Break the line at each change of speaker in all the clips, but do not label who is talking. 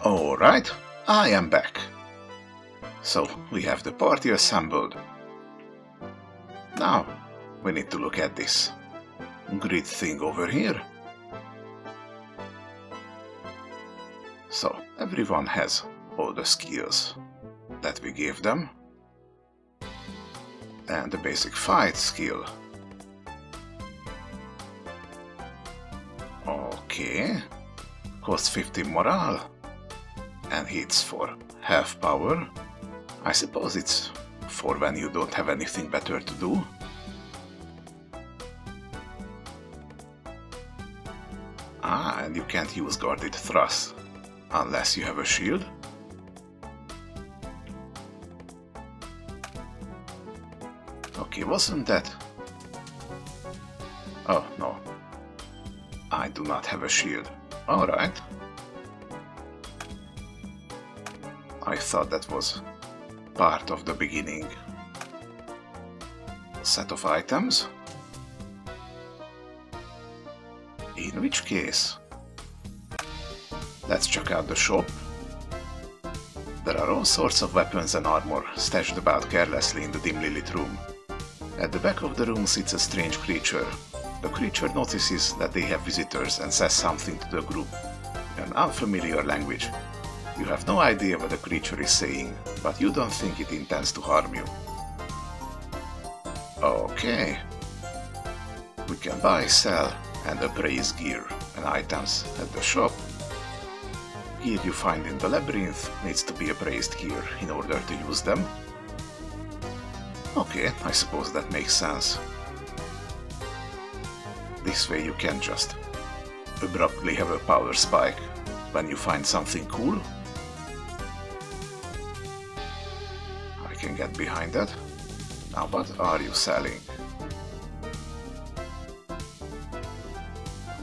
Alright, I am back. So, we have the party assembled. Now, we need to look at this grid thing over here. So, everyone has all the skills that we gave them. And the basic fight skill. Okay. Costs 50 morale. And hits for half power. I suppose it's for when you don't have anything better to do. Ah, and you can't use guarded thrust unless you have a shield. Okay, wasn't that... Oh, no. I do not have a shield. Alright. I thought that was part of the beginning. Set of items. In which case, let's check out the shop. There are all sorts of weapons and armor stashed about carelessly in the dimly lit room. At the back of the room sits a strange creature. The creature notices that they have visitors and says something to the group in an unfamiliar language. You have no idea what the creature is saying, but you don't think it intends to harm you. Okay. We can buy, sell, and appraise gear and items at the shop. Gear you find in the labyrinth needs to be appraised here in order to use them. Okay, I suppose that makes sense. This way you can just abruptly have a power spike when you find something cool. I can get behind that. Now what are you selling?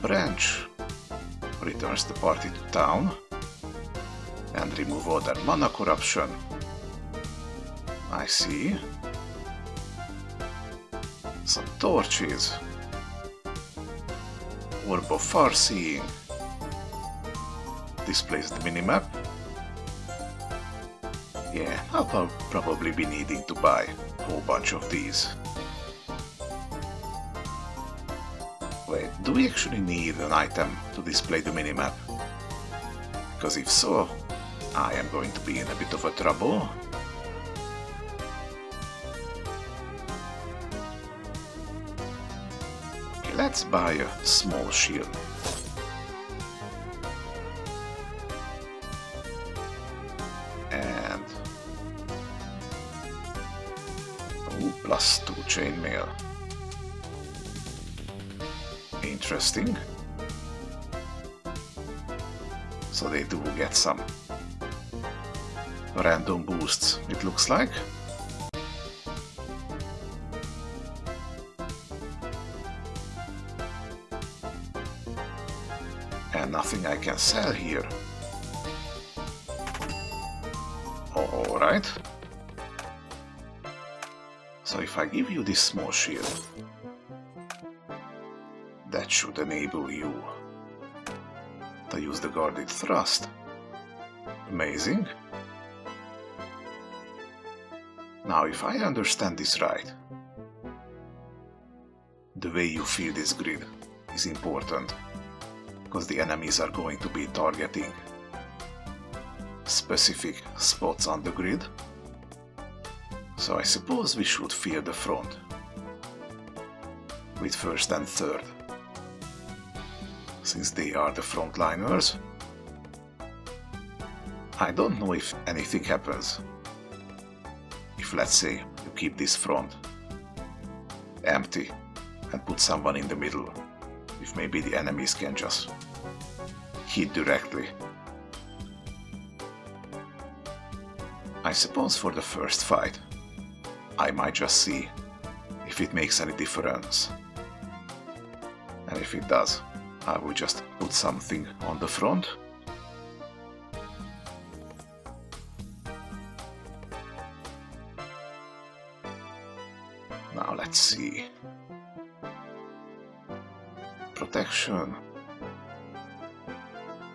Branch returns the party to town and remove all their mana corruption. I see. Some torches. Orb of Farseeing. Displays the minimap. Yeah, I'll probably be needing to buy a whole bunch of these. Wait, do we actually need an item to display the minimap? Because if so, I am going to be in a bit of a trouble. Okay, let's buy a small shield. And... oh, +2 chainmail. Interesting. So they do get some random boosts, it looks like. And nothing I can sell here. Alright. So if I give you this small shield, that should enable you to use the guarded thrust. Amazing. Now if I understand this right, the way you feel this grid is important, because the enemies are going to be targeting specific spots on the grid. So I suppose we should fear the front with first and third, since they are the frontliners. I don't know if anything happens if, let's say, you keep this front empty and put someone in the middle, if maybe the enemies can just hit directly. I suppose for the first fight I might just see if it makes any difference, and if it does, I will just put something on the front. Now let's see. Protection.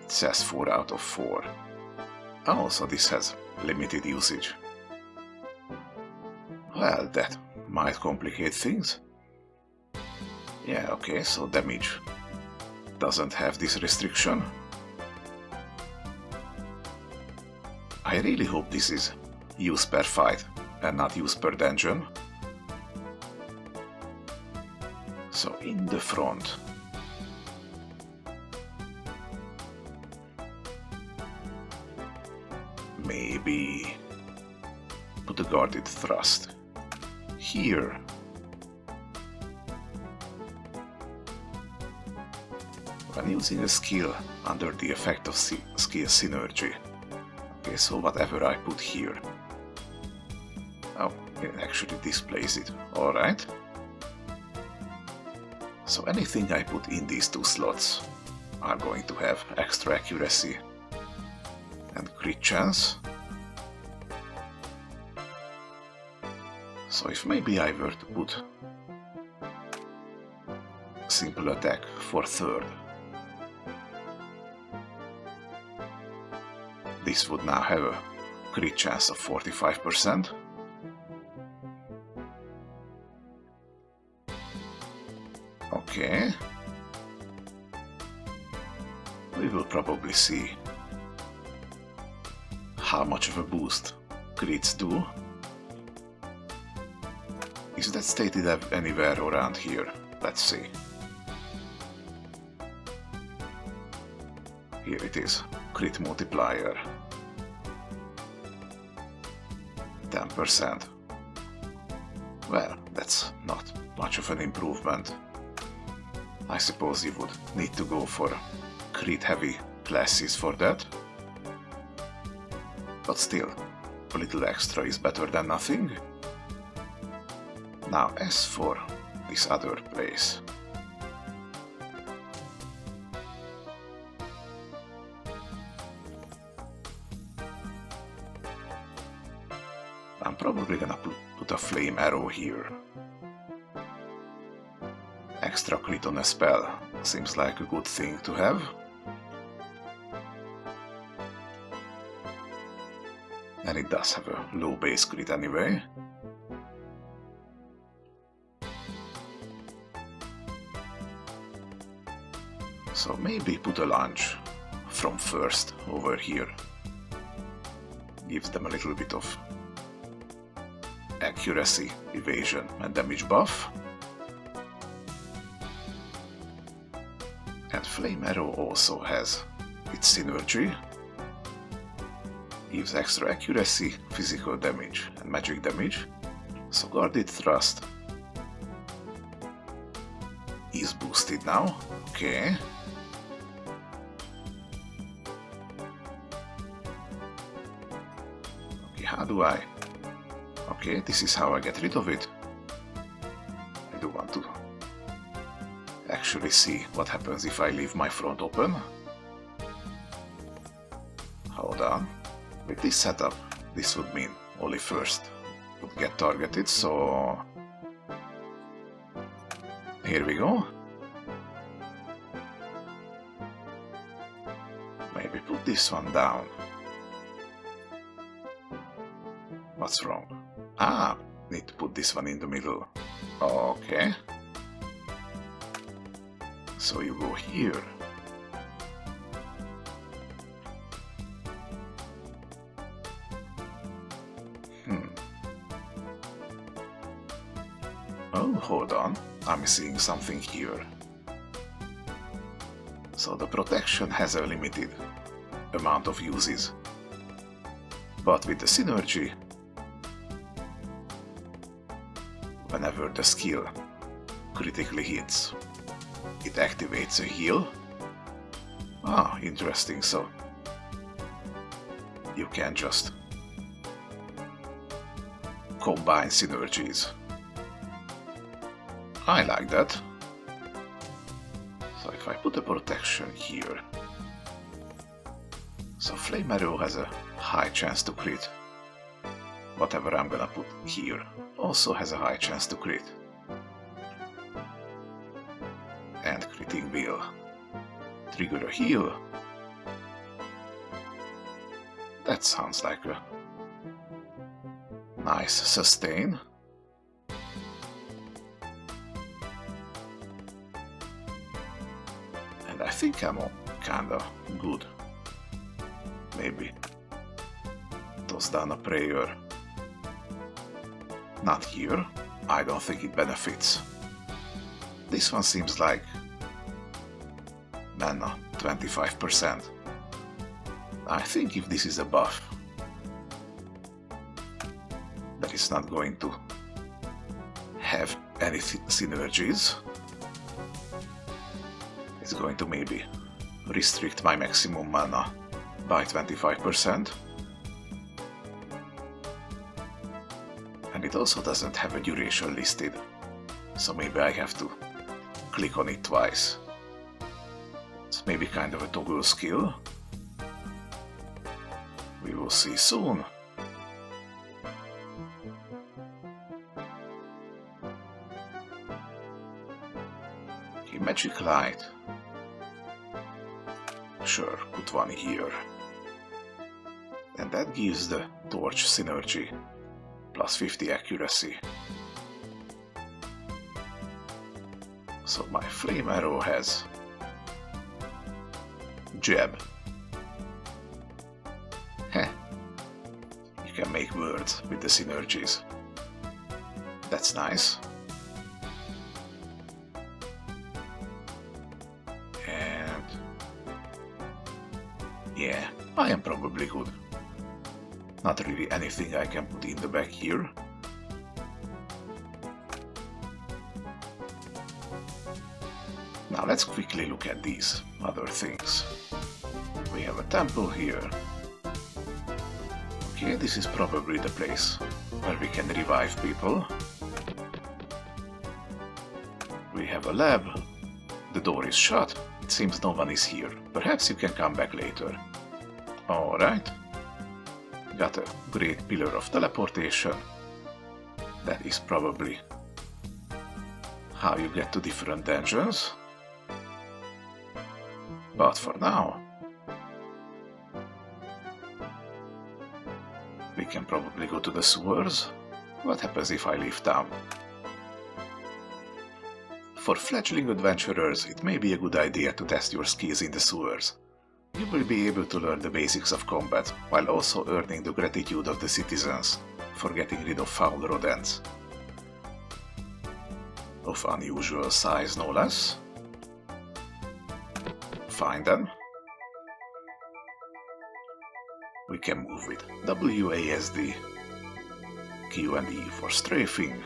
It says 4 out of 4. Oh, so this has limited usage. Well, that might complicate things. Yeah, okay, so damage doesn't have this restriction. I really hope this is use per fight and not use per dungeon. So in the front, maybe put a guarded thrust here. When using a skill under the effect of skill synergy. Okay, so whatever I put here. Oh, it actually displays it. Alright. So anything I put in these two slots are going to have extra accuracy and crit chance. So if maybe I were to put simple attack for third, this would now have a crit chance of 45%. Okay. We will probably see how much of a boost crits do. Is that stated anywhere around here? Let's see. Here it is, crit multiplier. 10%. Well, that's not much of an improvement. I suppose you would need to go for crit heavy classes for that. But still, a little extra is better than nothing. Now as for this other place. I'm probably gonna put a flame arrow here. Extra crit on a spell seems like a good thing to have. And it does have a low base crit anyway. So maybe put a launch from first over here. Gives them a little bit of accuracy, evasion and damage buff. And Flame Arrow also has its synergy. Gives extra accuracy, physical damage and magic damage. So Guarded Thrust is boosted now. Okay. Okay, how do I... Okay, this is how I get rid of it. I do want to actually see what happens if I leave my front open. Hold on. With this setup, this would mean only first would get targeted, so... Here we go. Maybe put this one down. What's wrong? Ah, need to put this one in the middle. Okay. So you go here. Oh, hold on. I'm seeing something here. So the protection has a limited amount of uses. But with the synergy, whenever the skill critically hits, it activates a heal. Ah, interesting, so you can just combine synergies. I like that. So if I put a protection here, so Flame Arrow has a high chance to crit. Whatever I'm gonna put here also has a high chance to crit. And critting will trigger a heal. That sounds like a nice sustain. And I think I'm kinda good. Maybe toss down a prayer. Not here. I don't think it benefits. This one seems like mana 25%. I think if this is a buff, that is not going to have any synergies. It's going to maybe restrict my maximum mana by 25%. And it also doesn't have a duration listed, so maybe I have to click on it twice. It's maybe kind of a toggle skill. We will see soon. Okay, magic light. Sure, put one here. And that gives the torch synergy. Plus 50 accuracy. So my flame arrow has jab. Heh. You can make words with the synergies. That's nice. And yeah, I am probably good. Not really anything I can put in the back here. Now let's quickly look at these other things. We have a temple here. Okay, this is probably the place where we can revive people. We have a lab. The door is shut. It seems no one is here. Perhaps you can come back later. Alright. Got a great pillar of teleportation. That is probably how you get to different dungeons. But for now, we can probably go to the sewers. What happens if I leave town? For fledgling adventurers, it may be a good idea to test your skills in the sewers. You will be able to learn the basics of combat, while also earning the gratitude of the citizens for getting rid of foul rodents. Of unusual size, no less. Fine then. We can move with WASD, Q and E for strafing.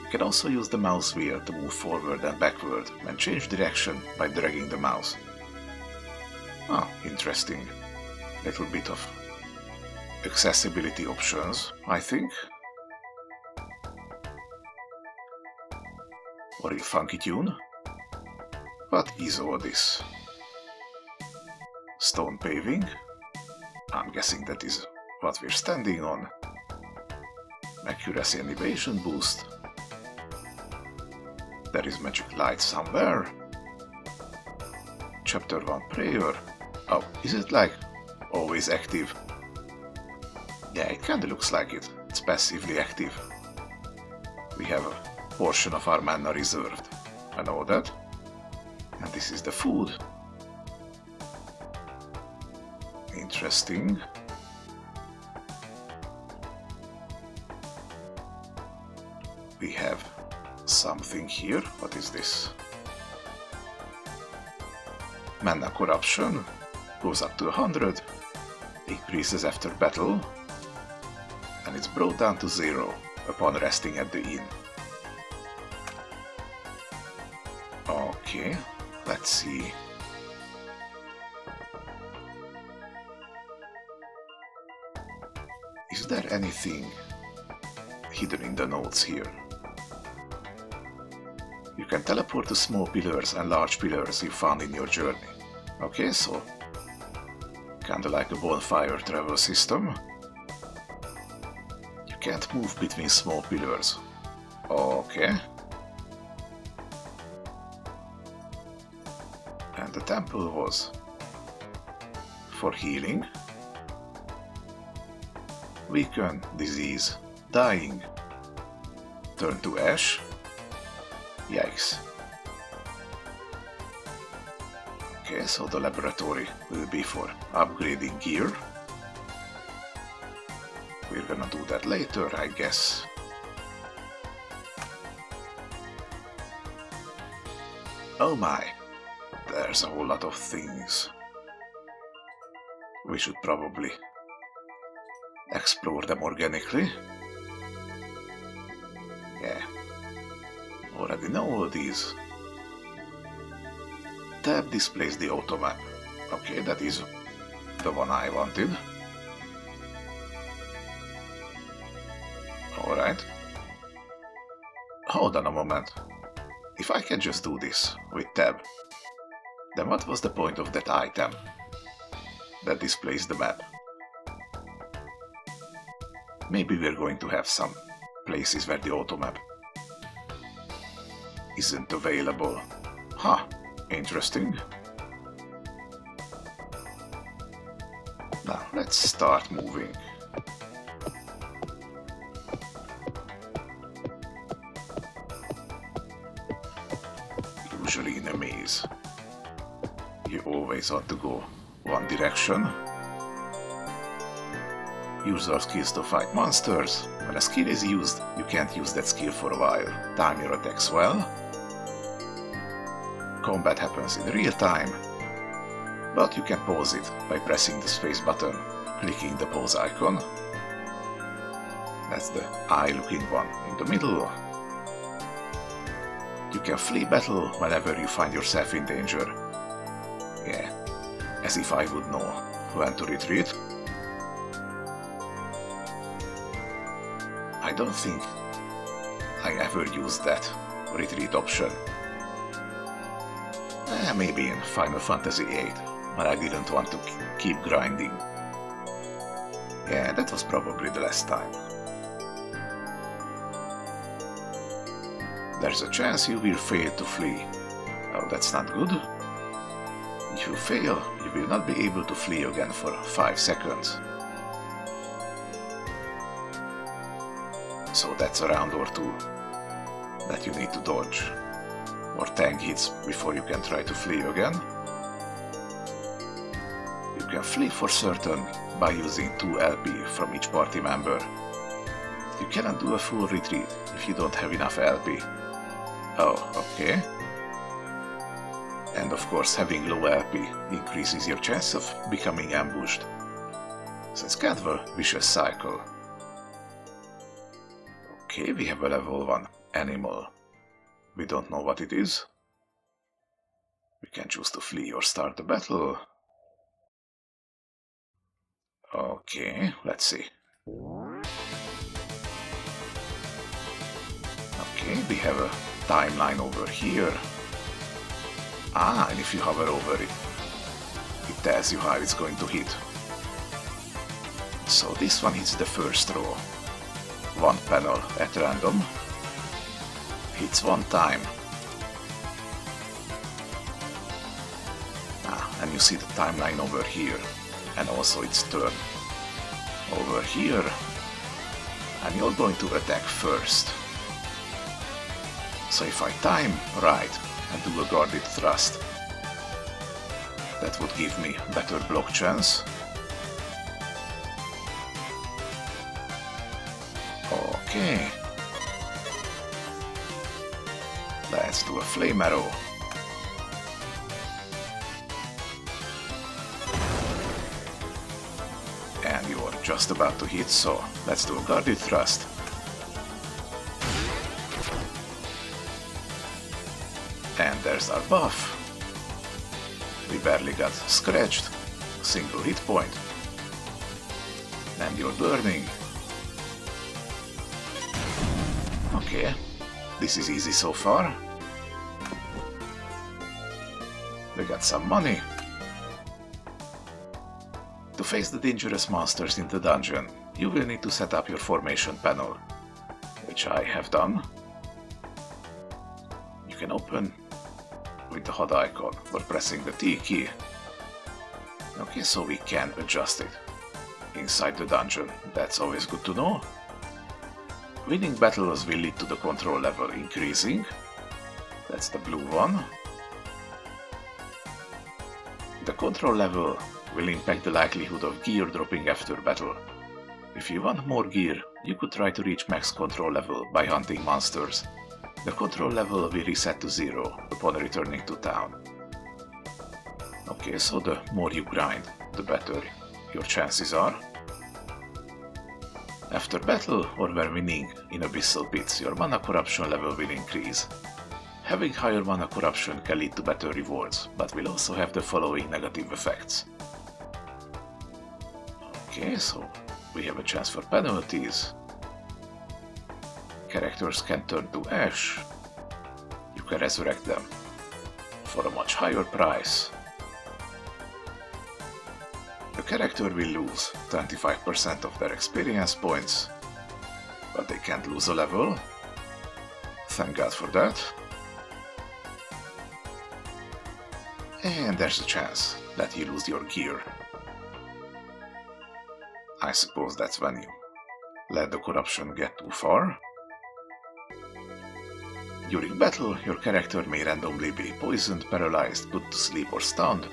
You can also use the mouse wheel to move forward and backward and change direction by dragging the mouse. Ah, interesting. Little bit of accessibility options, I think. Or a funky tune. What is all this? Stone paving. I'm guessing that is what we're standing on. Accuracy and evasion boost. There is magic light somewhere. Chapter 1 prayer. Oh, is it like always active? Yeah, it kinda looks like it. It's passively active. We have a portion of our mana reserved. I know that. And this is the food. Interesting. We have something here. What is this? Mana corruption goes up to 100, increases after battle, and it's brought down to 0 upon resting at the inn. Okay, let's see. Is there anything hidden in the notes here? You can teleport to small pillars and large pillars you found in your journey. Okay, so kinda like a bonfire travel system. You can't move between small pillars. Okay. And the temple was for healing. weaken, disease, dying, turn to ash. Yikes. Okay, so the laboratory will be for upgrading gear. We're gonna do that later, I guess. Oh my, there's a whole lot of things. We should probably explore them organically. Yeah, already know all these. Tab displays the auto map. Okay, that is the one I wanted. Alright. Hold on a moment. If I can just do this with tab, then what was the point of that item that displays the map? Maybe we're going to have some places where the auto map isn't available. Huh, interesting. Now let's start moving. Usually in a maze, you always want to go one direction. Use our skills to fight monsters. When a skill is used, you can't use that skill for a while. Time your attacks well. Combat happens in real time, but you can pause it by pressing the space button, clicking the pause icon. That's the eye-looking one in the middle. You can flee battle whenever you find yourself in danger. Yeah, as if I would know when to retreat. I don't think I ever used that retreat option. Maybe in Final Fantasy VIII, but I didn't want to keep grinding. Yeah, that was probably the last time. There's a chance you will fail to flee. Oh, that's not good. If you fail, you will not be able to flee again for 5 seconds. So that's a round or two that you need to dodge, or tank hits before you can try to flee again. You can flee for certain by using 2 LP from each party member. You cannot do a full retreat if you don't have enough LP. Oh, okay. And of course, having low LP increases your chance of becoming ambushed. So it's kind of a vicious cycle. Okay, we have a level 1 animal. We don't know what it is. We can choose to flee or start the battle. Okay, let's see. Okay, we have a timeline over here. Ah, and if you hover over it, it tells you how it's going to hit. So this one hits the first row. 1 panel at random. Hits 1 time. And you see the timeline over here, and also its turn over here, and you're going to attack first. So if I time right and do a guarded thrust, that would give me better block chance. Okay. Let's do a flame arrow. And you're just about to hit, so let's do a guarded thrust. And there's our buff. We barely got scratched. Single hit point. And you're burning. Okay, this is easy so far. We got some money. To face the dangerous monsters in the dungeon, you will need to set up your formation panel, which I have done. You can open with the HUD icon or pressing the T key. Okay, so we can adjust it. inside the dungeon. That's always good to know. Winning battles will lead to the control level increasing. That's the blue one. The control level will impact the likelihood of gear dropping after battle. If you want more gear, you could try to reach max control level by hunting monsters. The control level will reset to 0 upon returning to town. Okay, so the more you grind, the better your chances are. After battle or when winning in Abyssal Pits, your mana corruption level will increase. Having higher mana corruption can lead to better rewards, but will also have the following negative effects. Okay, so we have a chance for penalties. Characters can turn to ash. You can resurrect them for a much higher price. The character will lose 25% of their experience points, but they can't lose a level. Thank God for that. And there's a chance that you lose your gear. I suppose that's when you let the corruption get too far. During battle, your character may randomly be poisoned, paralyzed, put to sleep or stunned.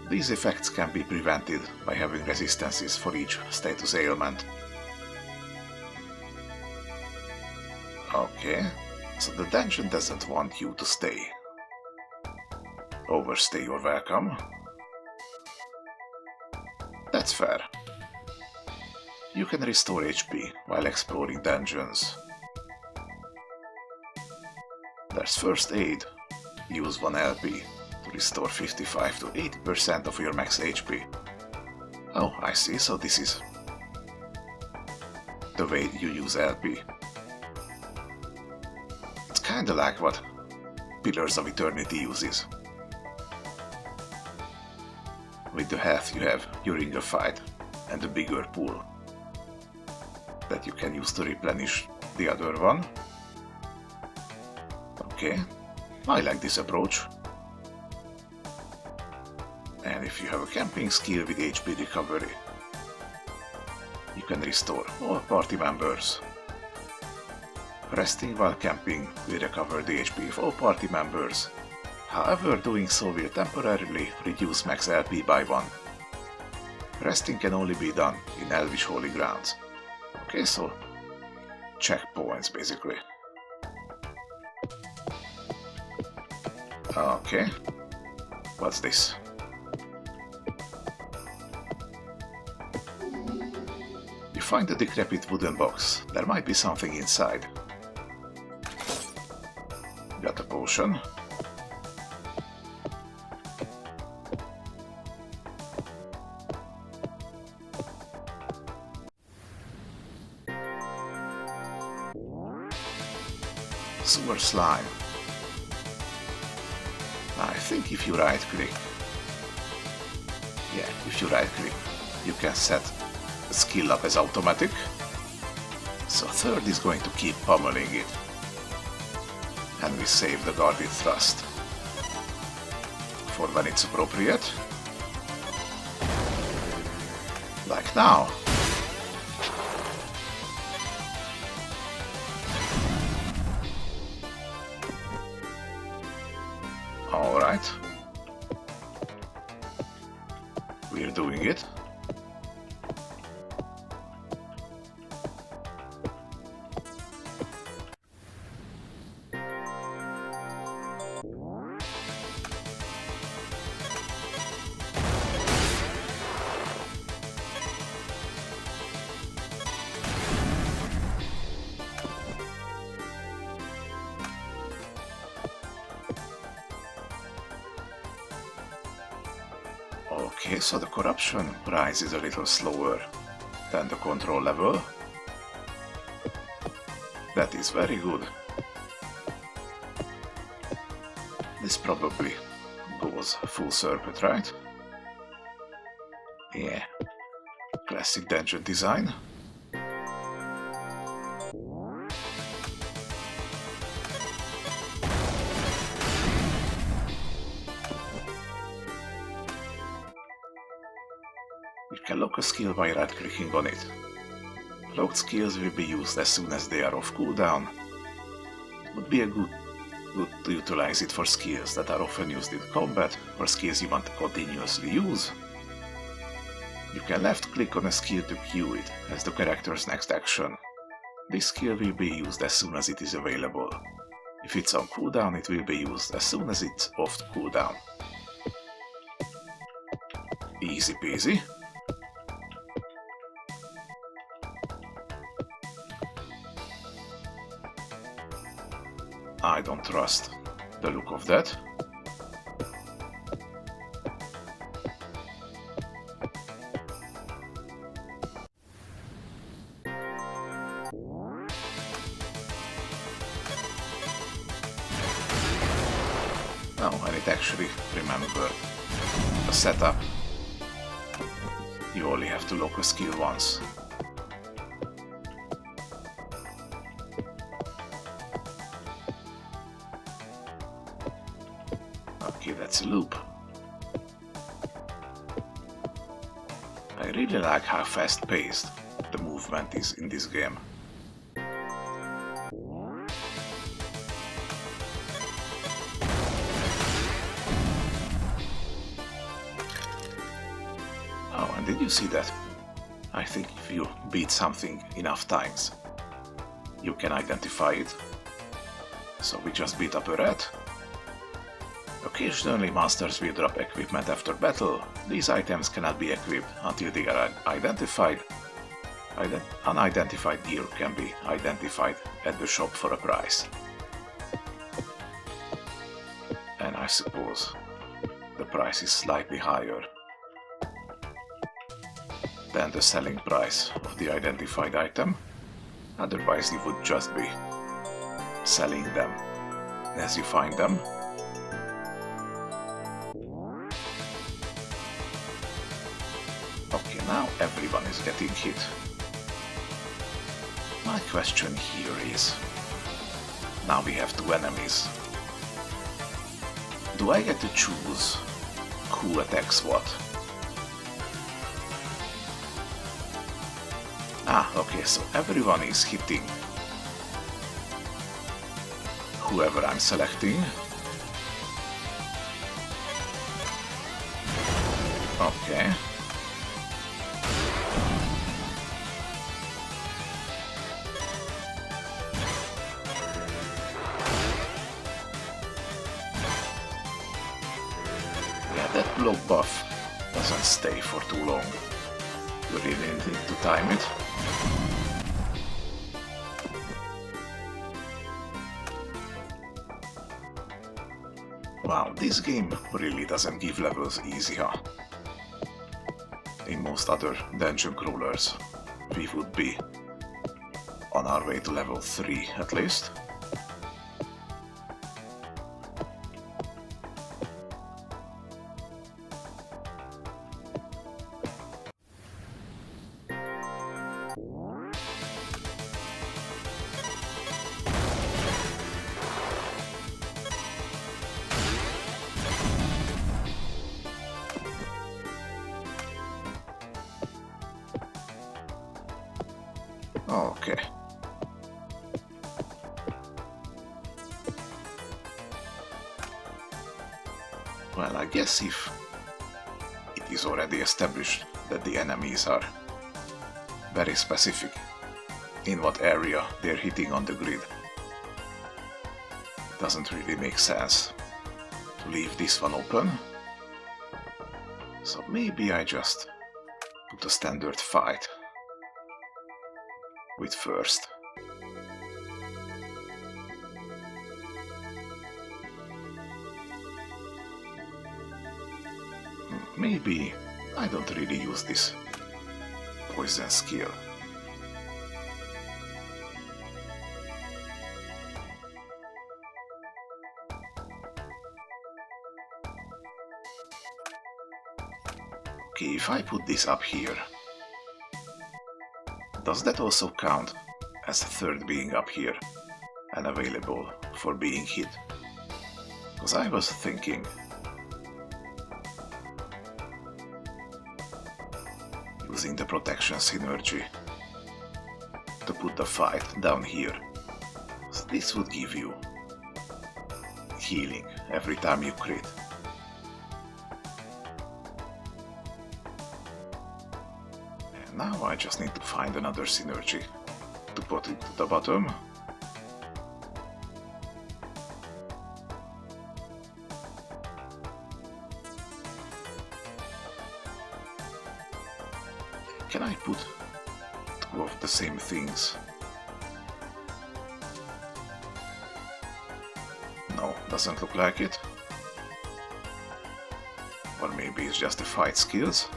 These effects can be prevented by having resistances for each status ailment. Okay, so the dungeon doesn't want you to stay. Overstay your welcome. That's fair. You can restore HP while exploring dungeons. There's first aid. Use 1 LP to restore 55 to 80% of your max HP. Oh, I see, so this is the way you use LP. It's kinda like what Pillars of Eternity uses. With the health you have during a fight and a bigger pool that you can use to replenish the other one. Okay, I like this approach. And if you have a camping skill with HP recovery, you can restore all party members. Resting while camping will recover the HP of all party members. However, doing so will temporarily reduce max LP by 1. Resting can only be done in Elvish Holy Grounds. Okay, so checkpoints basically. Okay, what's this? You find a decrepit wooden box. There might be something inside. Got a potion. Sewer slime. I think if you right click, you can set the skill up as automatic. So third is going to keep pummeling it. And we save the guarded thrust for when it's appropriate. Like now. Alright. We're doing it. Okay, so the corruption rise is a little slower than the control level. That is very good. This probably goes full circuit, right? Yeah. Classic dungeon design. You can lock a skill by right-clicking on it. Locked skills will be used as soon as they are off cooldown. It would be good to utilize it for skills that are often used in combat or skills you want to continuously use. You can left-click on a skill to queue it as the character's next action. This skill will be used as soon as it is available. If it's on cooldown, it will be used as soon as it's off cooldown. Easy peasy. I don't trust the look of that. Oh, and it actually remembered the setup. You only have to lock a skill once. Okay, that's a loop. I really like how fast-paced the movement is in this game. Oh, and did you see that? I think if you beat something enough times, you can identify it. So we just beat up a rat. Occasionally monsters will drop equipment after battle. These items cannot be equipped until they are identified. Unidentified gear can be identified at the shop for a price. And I suppose the price is slightly higher than the selling price of the identified item. Otherwise you would just be selling them as you find them. Okay, now everyone is getting hit. My question here is, now we have two enemies. Do I get to choose who attacks what? Ah, okay, so everyone is hitting whoever I'm selecting. Okay. Yeah, that block buff doesn't stay for too long. You really need to time it. Wow, this game really doesn't give levels easy, huh? In most other dungeon crawlers, we would be on our way to level 3 at least. Okay. Well, I guess if it is already established that the enemies are very specific in what area they're hitting on the grid, it doesn't really make sense to leave this one open. So maybe I just put a standard fight with first. Maybe I don't really use this poison skill. Okay, if I put this up here, does that also count as a third being up here and available for being hit? Because I was thinking using the protection synergy to put the fight down here. So this would give you healing every time you crit. And now I just need to find another synergy to put it to the bottom. Can I put two of the same things? No, doesn't look like it. Or maybe it's just the fight skills.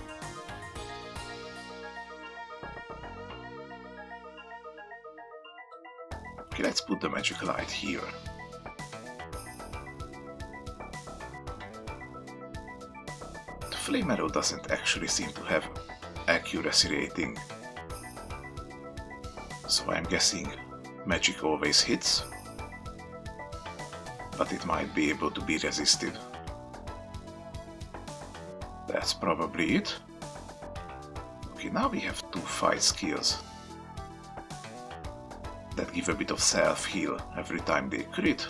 Okay, let's put the magic light here. The flame arrow doesn't actually seem to have accuracy rating, so I'm guessing magic always hits, but it might be able to be resisted. That's probably it. Okay, now we have two fight skills that give a bit of self-heal every time they crit.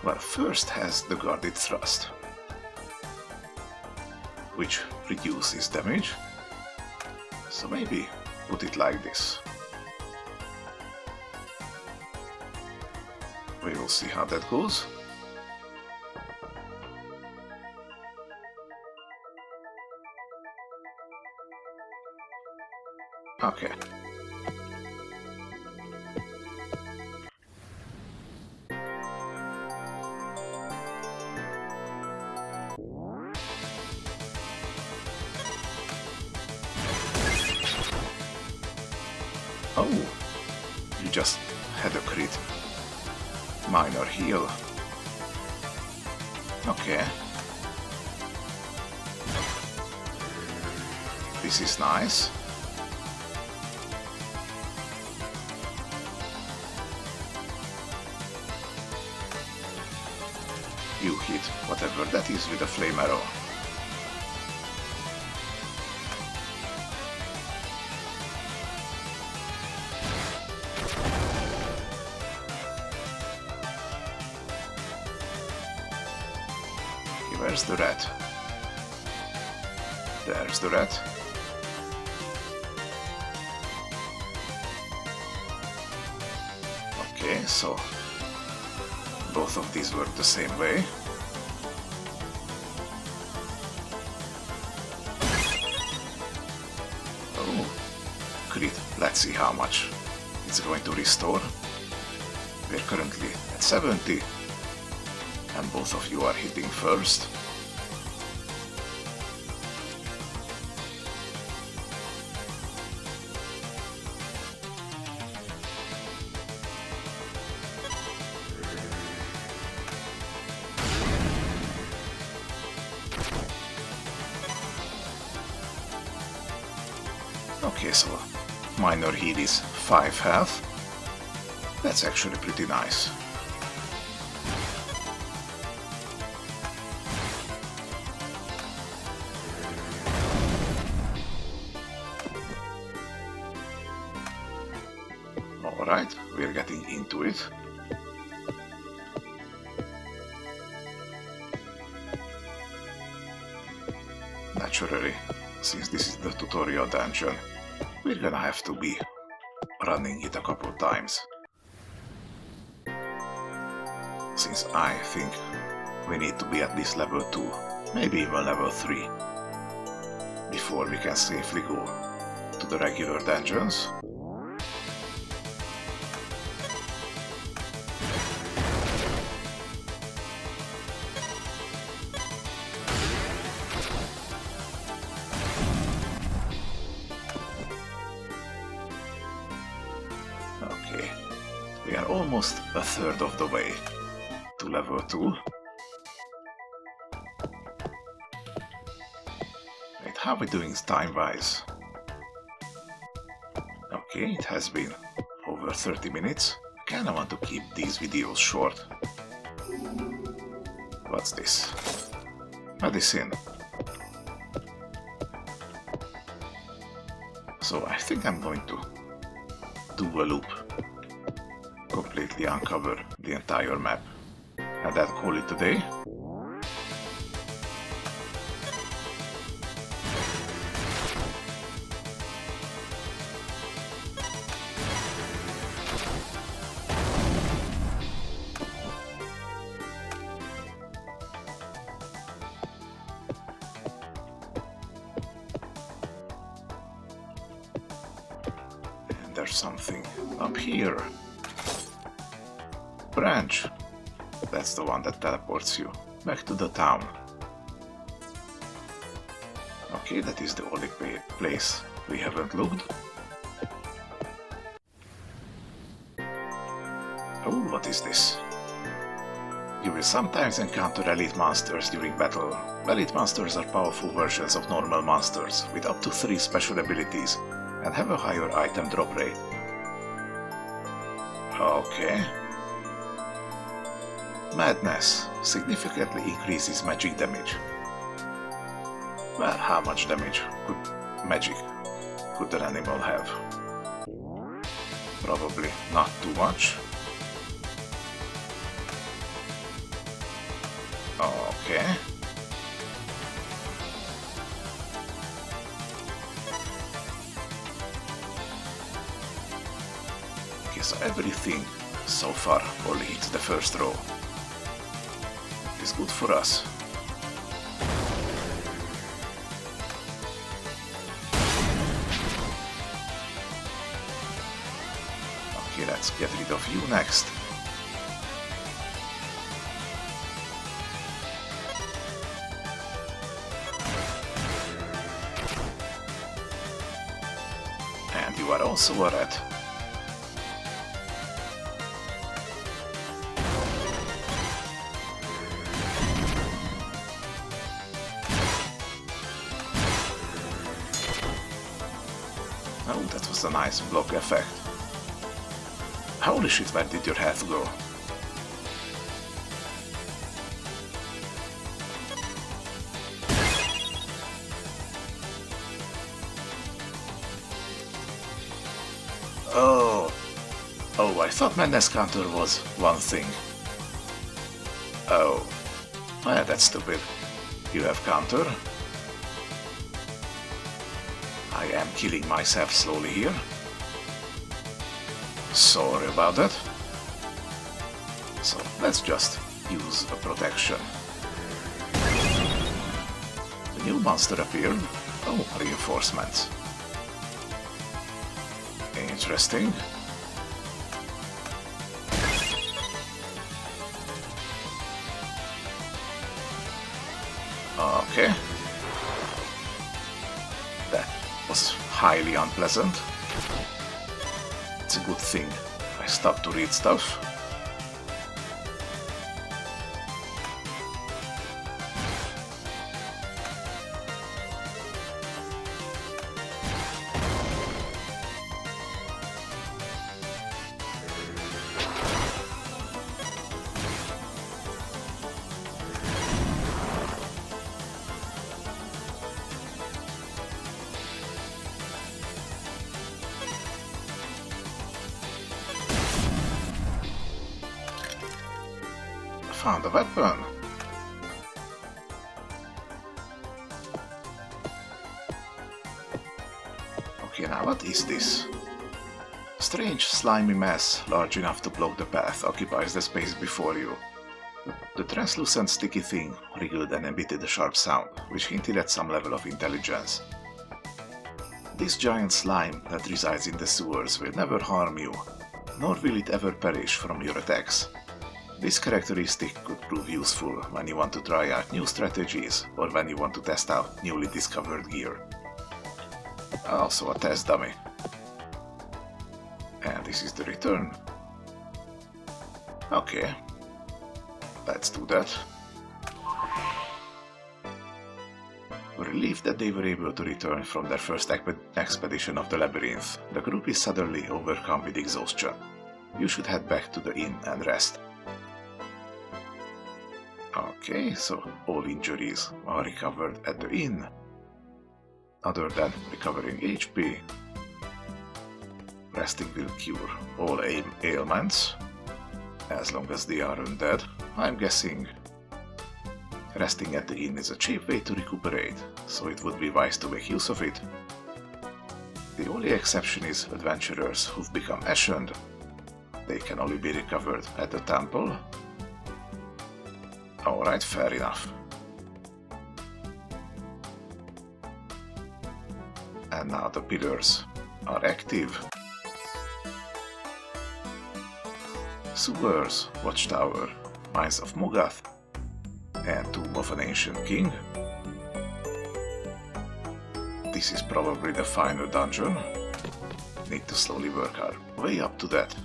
Well, first has the guarded thrust, which reduces damage, so maybe put it like this. We will see how that goes. Okay. Oh, you just had a crit. Minor heal. Okay. This is nice. You hit whatever that is with a flame arrow. Where's the rat? There's the rat. Okay, so both of these work the same way. Oh, crit. Let's see how much it's going to restore. We're currently at 70. And both of you are hitting first. Okay, so minor heal is 5 health. That's actually pretty nice. Alright, we're getting into it. Naturally, since this is the tutorial dungeon, we're gonna have to be running it a couple times. Since I think we need to be at this level 2, maybe even level 3, before we can safely go to the regular dungeons. Okay, we are almost a third of the way to level 2. Wait, how are we doing time-wise? Okay, it has been over 30 minutes. I kinda want to keep these videos short. What's this? medicine. So I think I'm going to do a loop. Completely uncover the entire map. And then call it a day. There's something up here. Branch. That's the one that teleports you back to the town. Okay, that is the only place we haven't looked. Oh, what is this? You will sometimes encounter elite monsters during battle. Elite monsters are powerful versions of normal monsters with up to 3 special abilities and have a higher item drop rate. Okay. Madness significantly increases magic damage. Well, how much damage could an animal have? Probably not too much. Okay. So everything so far only hits the first row. It's good for us. Okay, let's get rid of you next. And you are also a rat. Oh, that was a nice block effect. Holy shit, where did your health go? Oh, I thought Madness counter was one thing. Oh, yeah, that's stupid. You have counter. I am killing myself slowly here. Sorry about that. So let's just use a protection. The new monster appeared. Oh, reinforcements. Interesting. Okay. That was highly unpleasant. It's a good thing I stopped to read stuff. Found a weapon. Okay, now what is this? Strange slimy mass, large enough to block the path, occupies the space before you. The translucent sticky thing wriggled and emitted a sharp sound, which hinted at some level of intelligence. This giant slime that resides in the sewers will never harm you, nor will it ever perish from your attacks. This characteristic could prove useful when you want to try out new strategies or when you want to test out newly discovered gear. Also a test dummy. And this is the return. Okay, let's do that. Relieved that they were able to return from their first expedition of the labyrinth, the group is suddenly overcome with exhaustion. You should head back to the inn and rest. Okay, so all injuries are recovered at the inn. Other than recovering HP, resting will cure all ailments, as long as they are undead. I'm guessing resting at the inn is a cheap way to recuperate, so it would be wise to make use of it. The only exception is adventurers who've become ashened. They can only be recovered at the temple. Alright, fair enough. And now the pillars are active. Sewers, Watchtower, Mines of Mogath, and Tomb of an Ancient King. This is probably the final dungeon. Need to slowly work our way up to that.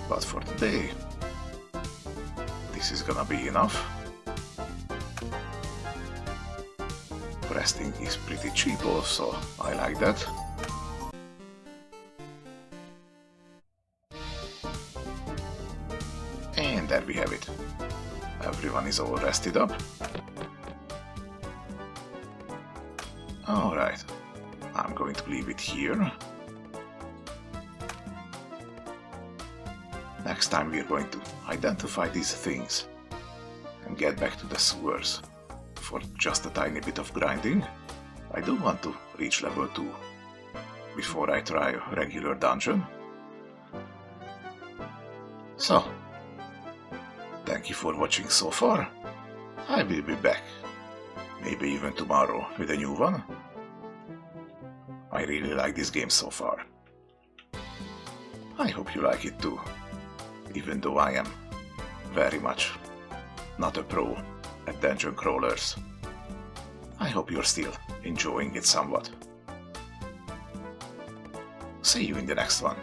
But for today, this is gonna be enough. Resting is pretty cheap also, I like that. And there we have it. Everyone is all rested up. Alright, I'm going to leave it here. Next time we are going to identify these things and get back to the sewers. For just a tiny bit of grinding, I do want to reach level 2 before I try a regular dungeon. So, thank you for watching so far. I will be back, maybe even tomorrow with a new one. I really like this game so far. I hope you like it too, even though I am very much not a pro at dungeon crawlers. I hope you're still enjoying it somewhat. See you in the next one.